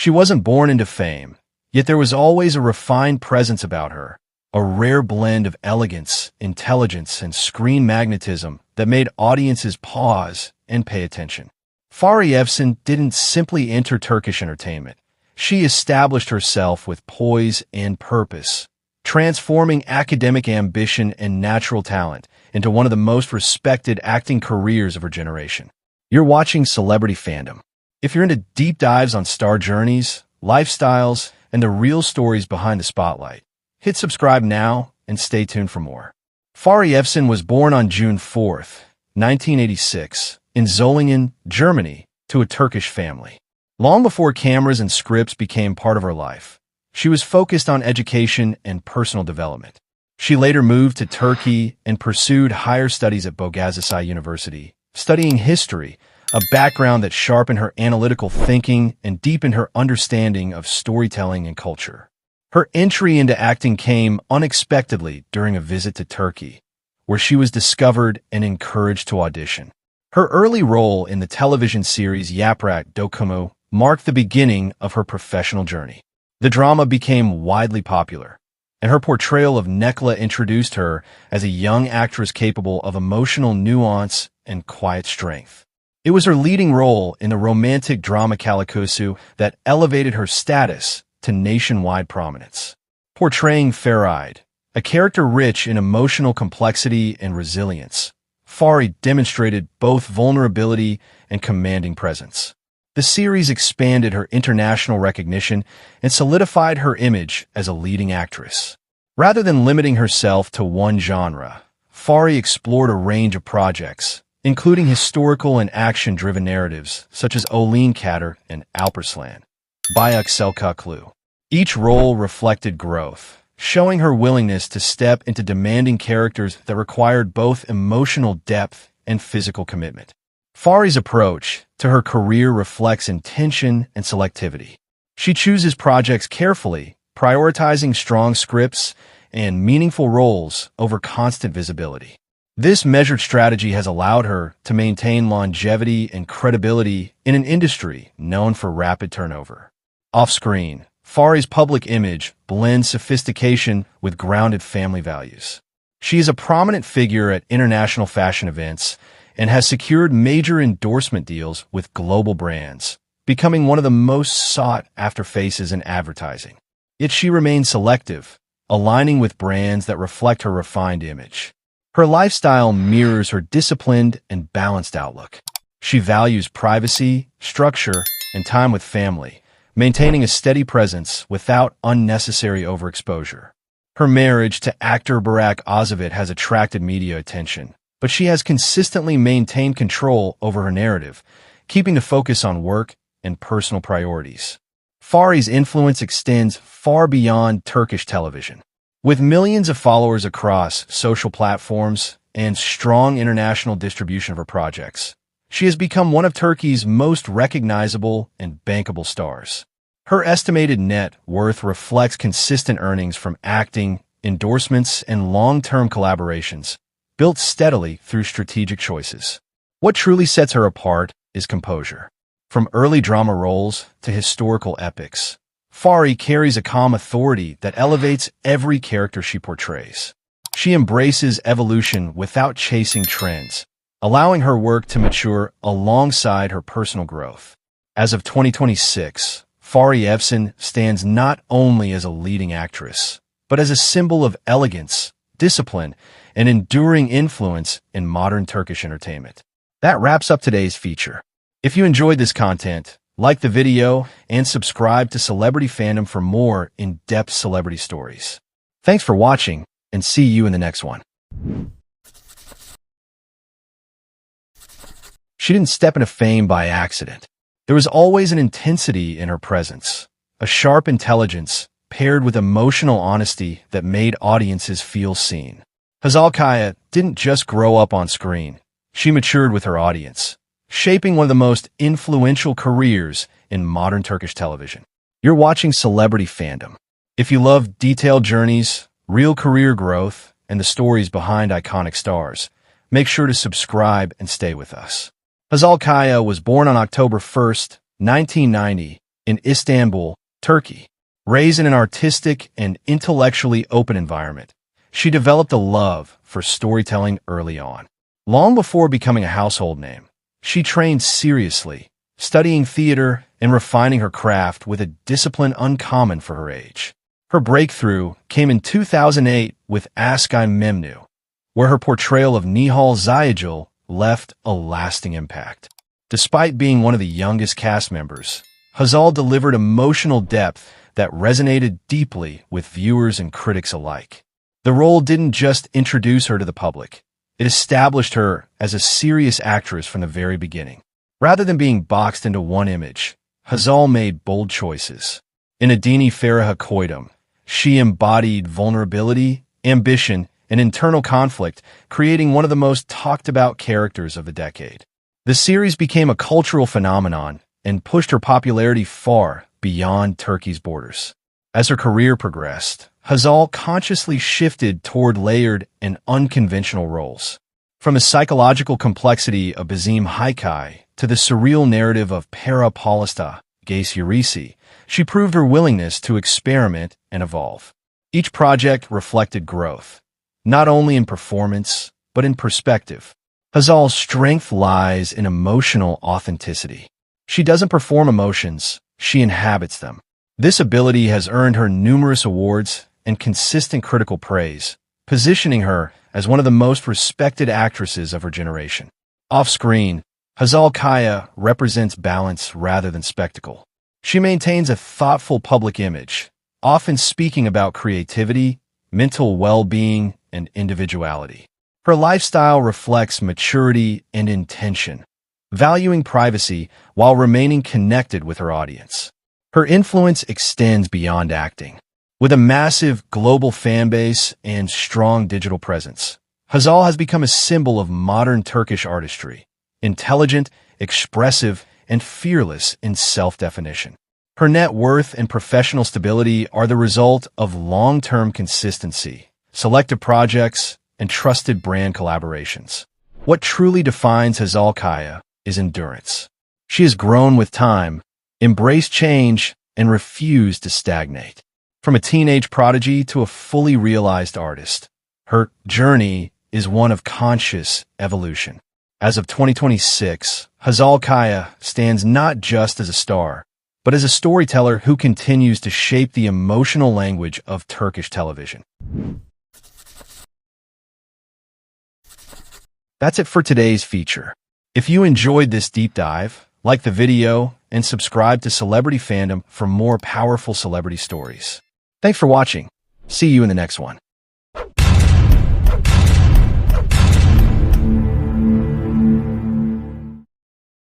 She wasn't born into fame, yet there was always a refined presence about her, a rare blend of elegance, intelligence, and screen magnetism that made audiences pause and pay attention. Fahriye Evcen didn't simply enter Turkish entertainment. She established herself with poise and purpose, transforming academic ambition and natural talent into one of the most respected acting careers of her generation. You're watching Celebrity Fandom. If you're into deep dives on star journeys, lifestyles, and the real stories behind the spotlight, hit subscribe now and stay tuned for more. Fahriye Evcen was born on June 4th, 1986, in Solingen, Germany, to a Turkish family. Long before cameras and scripts became part of her life, she was focused on education and personal development. She later moved to Turkey and pursued higher studies at Boğaziçi University, studying history, a background that sharpened her analytical thinking and deepened her understanding of storytelling and culture. Her entry into acting came unexpectedly during a visit to Turkey, where she was discovered and encouraged to audition. Her early role in the television series Yaprak Dökümü marked the beginning of her professional journey. The drama became widely popular, and her portrayal of Nekla introduced her as a young actress capable of emotional nuance and quiet strength. It was her leading role in the romantic drama Kalikosu that elevated her status to nationwide prominence. Portraying Fahriye, a character rich in emotional complexity and resilience, Fahriye demonstrated both vulnerability and commanding presence. The series expanded her international recognition and solidified her image as a leading actress. Rather than limiting herself to one genre, Fahriye explored a range of projects, including historical and action-driven narratives such as Olin Kader and Alparslan. Aşk-ı Memnu. Each role reflected growth, showing her willingness to step into demanding characters that required both emotional depth and physical commitment. Fahriye's approach to her career reflects intention and selectivity. She chooses projects carefully, prioritizing strong scripts and meaningful roles over constant visibility. This measured strategy has allowed her to maintain longevity and credibility in an industry known for rapid turnover. Off-screen, Fahriye's public image blends sophistication with grounded family values. She is a prominent figure at international fashion events and has secured major endorsement deals with global brands, becoming one of the most sought-after faces in advertising. Yet she remains selective, aligning with brands that reflect her refined image. Her lifestyle mirrors her disciplined and balanced outlook. She values privacy, structure, and time with family, maintaining a steady presence without unnecessary overexposure. Her marriage to actor Burak Özçivit has attracted media attention, but she has consistently maintained control over her narrative, keeping the focus on work and personal priorities. Fahriye's influence extends far beyond Turkish television. With millions of followers across social platforms and strong international distribution of her projects, she has become one of Turkey's most recognizable and bankable stars. Her estimated net worth reflects consistent earnings from acting, endorsements, and long-term collaborations, built steadily through strategic choices. What truly sets her apart is composure. From early drama roles to historical epics, Fahriye carries a calm authority that elevates every character she portrays. She embraces evolution without chasing trends, allowing her work to mature alongside her personal growth. As of 2026, Fahriye Evcen stands not only as a leading actress, but as a symbol of elegance, discipline, and enduring influence in modern Turkish entertainment. That wraps up today's feature. If you enjoyed this content, like the video and subscribe to Celebrity Fandom for more in-depth celebrity stories. Thanks for watching, and see you in the next one. She didn't step into fame by accident. There was always an intensity in her presence, a sharp intelligence paired with emotional honesty that made audiences feel seen. Hazal Kaya didn't just grow up on screen. She matured with her audience, shaping one of the most influential careers in modern Turkish television. You're watching Celebrity Fandom. If you love detailed journeys, real career growth, and the stories behind iconic stars, make sure to subscribe and stay with us. Hazal Kaya was born on October 1st, 1990, in Istanbul, Turkey. Raised in an artistic and intellectually open environment, she developed a love for storytelling early on. Long before becoming a household name, she trained seriously, studying theater and refining her craft with a discipline uncommon for her age. Her breakthrough came in 2008 with Aşk-ı Memnu, where her portrayal of Nihal Ziyagil left a lasting impact. Despite being one of the youngest cast members, Hazal delivered emotional depth that resonated deeply with viewers and critics alike. The role didn't just introduce her to the public, it established her as a serious actress from the very beginning. Rather than being boxed into one image, Hazal made bold choices. In Adini Fahriye Evcen, she embodied vulnerability, ambition, and internal conflict, creating one of the most talked-about characters of the decade. The series became a cultural phenomenon and pushed her popularity far beyond Turkey's borders. As her career progressed, Hazal consciously shifted toward layered and unconventional roles. From the psychological complexity of Bizim Hikaye to the surreal narrative of Para Polista, Gace Yurisi, she proved her willingness to experiment and evolve. Each project reflected growth, not only in performance, but in perspective. Hazal's strength lies in emotional authenticity. She doesn't perform emotions, she inhabits them. This ability has earned her numerous awards and consistent critical praise, positioning her as one of the most respected actresses of her generation. Off-screen, Hazal Kaya represents balance rather than spectacle. She maintains a thoughtful public image, often speaking about creativity, mental well-being, and individuality. Her lifestyle reflects maturity and intention, valuing privacy while remaining connected with her audience. Her influence extends beyond acting. With a massive global fan base and strong digital presence, Hazal has become a symbol of modern Turkish artistry, intelligent, expressive, and fearless in self-definition. Her net worth and professional stability are the result of long-term consistency, selective projects, and trusted brand collaborations. What truly defines Hazal Kaya is endurance. She has grown with time, embraced change, and refused to stagnate. From a teenage prodigy to a fully realized artist, her journey is one of conscious evolution. As of 2026, Hazal Kaya stands not just as a star, but as a storyteller who continues to shape the emotional language of Turkish television. That's it for today's feature. If you enjoyed this deep dive, like the video and subscribe to Celebrity Fandom for more powerful celebrity stories. Thanks for watching. See you in the next one.